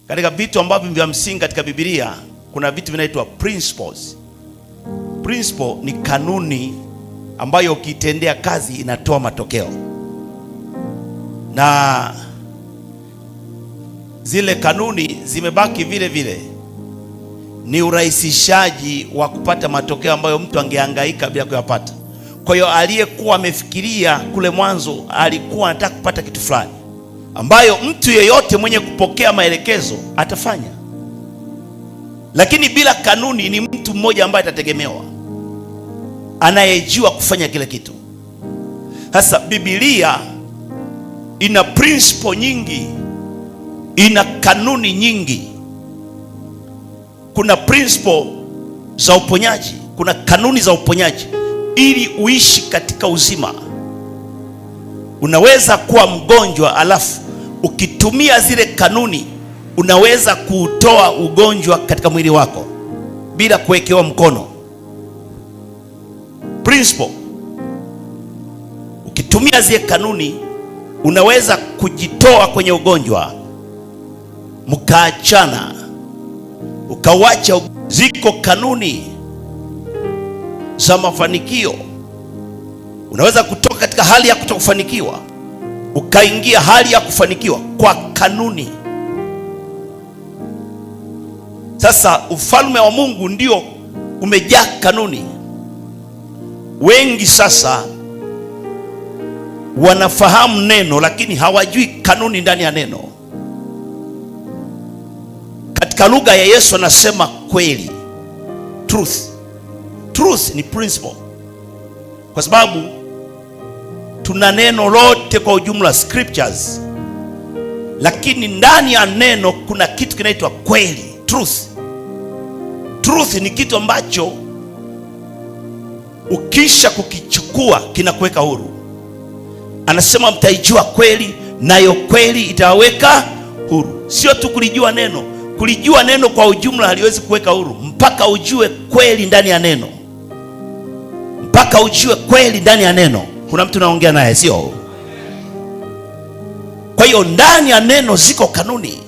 Katika vitu ambavyo vya msingi katika Biblia kuna vitu vinaitwa principles. Principle ni kanuni ambayo ukitendea kazi inatoa matokeo, na zile kanuni zimebaki vile vile. Ni urahisishaji wa kupata matokeo ambayo mtu angehangaika bila kuyapata. Kwa hiyo aliyekuwa amefikiria kule mwanzo alikuwa anataka kupata kitu fulani ambayo mtu yeyote mwenye kupokea maelekezo atafanya, lakini bila kanuni ni mtu mmoja ambaye atategemewa, anayejua kufanya kile kitu. Sasa Biblia ina principle nyingi, ina kanuni nyingi. Kuna principle za uponyaji, kuna kanuni za uponyaji ili uishi katika uzima. Unaweza kuwa mgonjwa, alafu ukitumia zile kanuni unaweza kutoa ugonjwa katika mwili wako bila kuwekewa mkono. Principle, ukitumia zile kanuni unaweza kujitoa kwenye ugonjwa, mkaachana, ukawacha. Ziko kanuni za mafanikio. Unaweza kutoka katika hali ya kutokufanikiwa ukaingia hali ya kufanikiwa kwa kanuni. Sasa ufalme wa Mungu ndio umejaa kanuni. Wengi sasa wanafahamu neno lakini hawajui kanuni ndani ya neno. Katika lugha ya Yesu anasema kweli, truth. Truth ni principle, kwa sababu tuna neno lote kwa ujumla, scriptures, lakini ndani ya neno kuna kitu kinaitwa kweli, truth. Truth ni kitu ambacho ukisha kukichukua kinakuweka huru. Anasema mtaijua kweli, nayo kweli itawaweka huru. Sio tu kulijua neno. Kulijua neno kwa ujumla haliwezi kuweka huru mpaka ujue kweli ndani ya neno. Mpaka ujue kweli ndani ya neno. Kuna mtu naongea naye, sio? Kwa hiyo ndani ya neno ziko kanuni.